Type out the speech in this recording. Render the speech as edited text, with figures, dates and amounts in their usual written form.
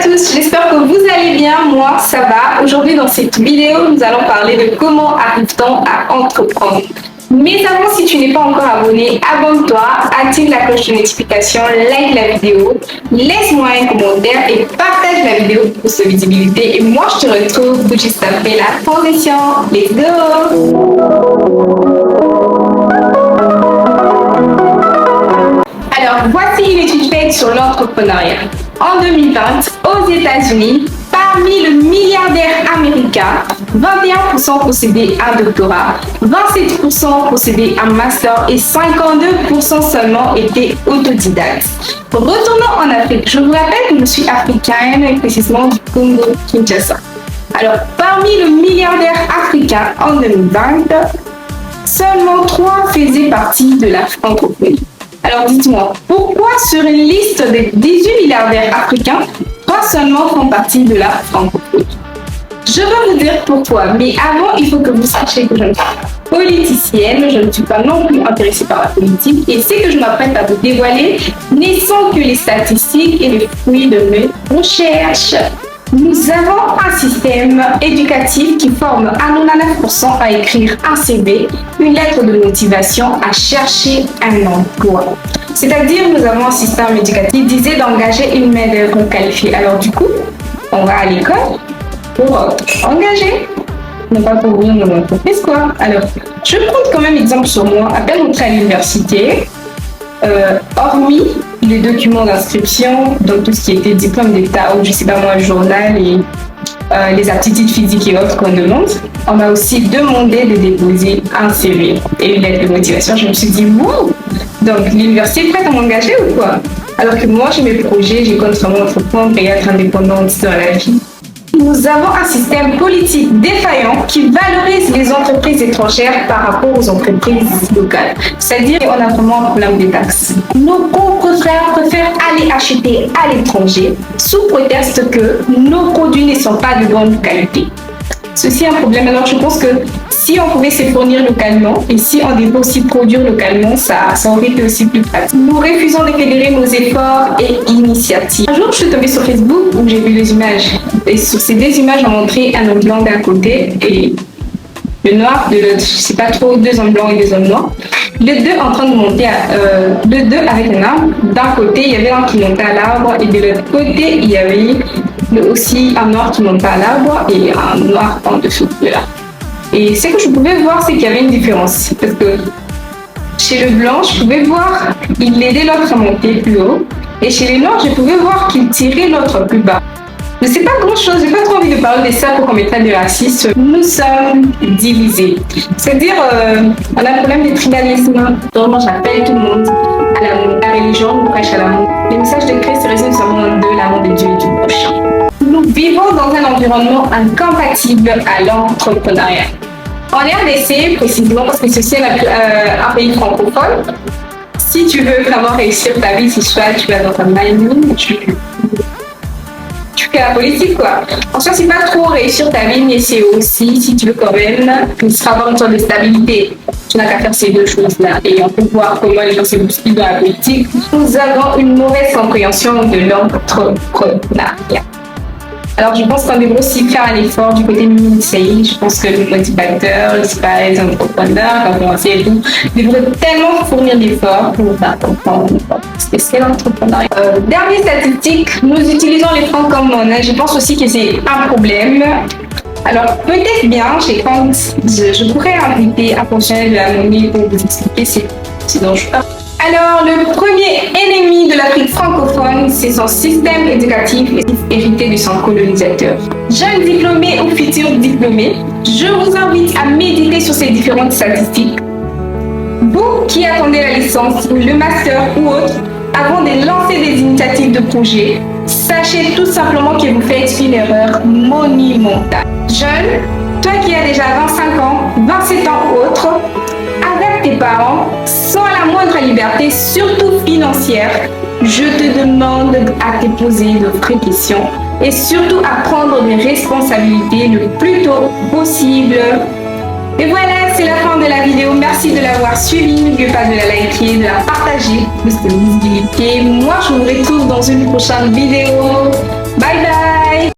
à tous, j'espère que vous allez bien, moi ça va. Aujourd'hui dans cette vidéo, nous allons parler de comment arrive-t-on à entreprendre. Mais avant, si tu n'es pas encore abonné, abonne-toi, active la cloche de notification, like la vidéo, laisse-moi un commentaire et partage la vidéo pour sa visibilité. Et moi je te retrouve tout juste après la transition. Let's go! Alors, voici une étude faite sur l'entrepreneuriat. En 2020, aux États-Unis, parmi le milliardaire américain, 21% possédaient un doctorat, 27% possédaient un master et 52% seulement étaient autodidactes. Retournons en Afrique. Je vous rappelle que je suis africaine, et précisément du Congo-Kinshasa. Alors, parmi le milliardaire africain en 2020, seulement 3 faisaient partie de la francophonie. Alors dites-moi, pourquoi sur une liste de 18 milliardaires africains, 3 seulement font partie de la francophonie? Je vais vous dire pourquoi, mais avant, il faut que vous sachiez que je ne suis pas politicienne, je ne suis pas non plus intéressée par la politique, et ce que je m'apprête à vous dévoiler ne sont que les statistiques et les fruits de mes recherches. Nous avons un système éducatif qui forme à 99% à écrire un CV, une lettre de motivation, à chercher un emploi. C'est-à-dire, nous avons un système éducatif qui disait d'engager une main-d'œuvre qualifiée. Alors du coup, on va à l'école pour engager, non pas pour ouvrir mon entreprise, quoi. Alors, je prends quand même exemple sur moi. À peine entrée à l'université, hormis les documents d'inscription, donc tout ce qui était diplôme d'État ou je sais pas moi, journal et les aptitudes physiques et autres qu'on demande, on m'a aussi demandé de déposer un CV et une lettre de motivation. Je me suis dit, wow, donc l'université est prête à m'engager ou quoi? Alors que moi j'ai mes projets, j'ai compte vraiment entreprendre et être indépendante dans la vie. Nous avons un système politique défaillant qui valorise les entreprises étrangères par rapport aux entreprises locales. C'est-à-dire qu'on a vraiment un problème des taxes. Nos confrères préfèrent aller acheter à l'étranger sous prétexte que nos produits ne sont pas de bonne qualité. Ceci est un problème. Alors je pense que si on pouvait se fournir localement et si on devait aussi produire localement, ça aurait été aussi plus pratique. Nous refusons de fédérer nos efforts et initiatives. Un jour, je suis tombée sur Facebook où j'ai vu des images. Et sur ces 2 images, on montrait un homme blanc d'un côté et le noir de l'autre. Je ne sais pas trop, 2 hommes blancs et 2 hommes noirs. Les deux en train de monter, les deux avec un arbre. D'un côté, il y avait un qui montait à l'arbre et de l'autre côté, il y avait aussi un noir qui montait à l'arbre et un noir en dessous de l'arbre. Et ce que je pouvais voir, c'est qu'il y avait une différence. Parce que chez le blanc, je pouvais voir qu'il aidait l'autre à monter plus haut. Et chez les noirs, je pouvais voir qu'il tirait l'autre plus bas. Je ne sais pas grand-chose, j'ai pas trop envie de parler de ça pour qu'on me traite de raciste. Nous sommes divisés. C'est-à-dire, on a un problème de tribalisme. Vraiment, j'appelle tout le monde à la religion, nous prêche à l'amour. Le message de Christ se résume seulement en 2, l'amour de Dieu et du prochain. Nous vivons dans un environnement incompatible à l'entrepreneuriat. En RDC, précisément parce que ceci est un pays francophone, si tu veux vraiment réussir ta vie, si soit tu vas dans ta mining, tu fais la politique, quoi. En soi, c'est pas trop réussir ta vie, mais c'est aussi, si tu veux quand même, avoir une sorte de stabilité. Tu n'as qu'à faire ces 2 choses-là. Et on peut voir comment les gens se bousculent dans la politique. Nous avons une mauvaise compréhension de l'entrepreneuriat. Alors, je pense qu'on devrait aussi faire un effort du côté ministériel. Je pense que les motivateurs, les entrepreneurs, quand on sait et tout, devraient tellement fournir d'efforts pour comprendre ce que c'est l'entrepreneuriat. Dernière statistique, nous utilisons les francs comme monnaie. Je pense aussi que c'est un problème. Alors, peut-être bien, je pourrais inviter un fonctionnaire de la monnaie pour vous expliquer ce dont je parle. Alors, le premier ennemi de l'Afrique francophone, c'est son système éducatif hérité de son colonisateur. Jeunes diplômés ou futurs diplômés, je vous invite à méditer sur ces différentes statistiques. Vous qui attendez la licence, le master ou autre, avant de lancer des initiatives de projet, sachez tout simplement que vous faites une erreur monumentale. Jeune, toi qui as déjà 25 ans, 27 ans ou autre, avec tes parents, sans la moindre liberté, surtout financière, je te demande à te poser de vraies questions et surtout à prendre des responsabilités le plus tôt possible. Et voilà, c'est la fin de la vidéo. Merci de l'avoir suivi. N'oubliez pas de la liker, de la partager, plus de visibilité. Moi, je vous retrouve dans une prochaine vidéo.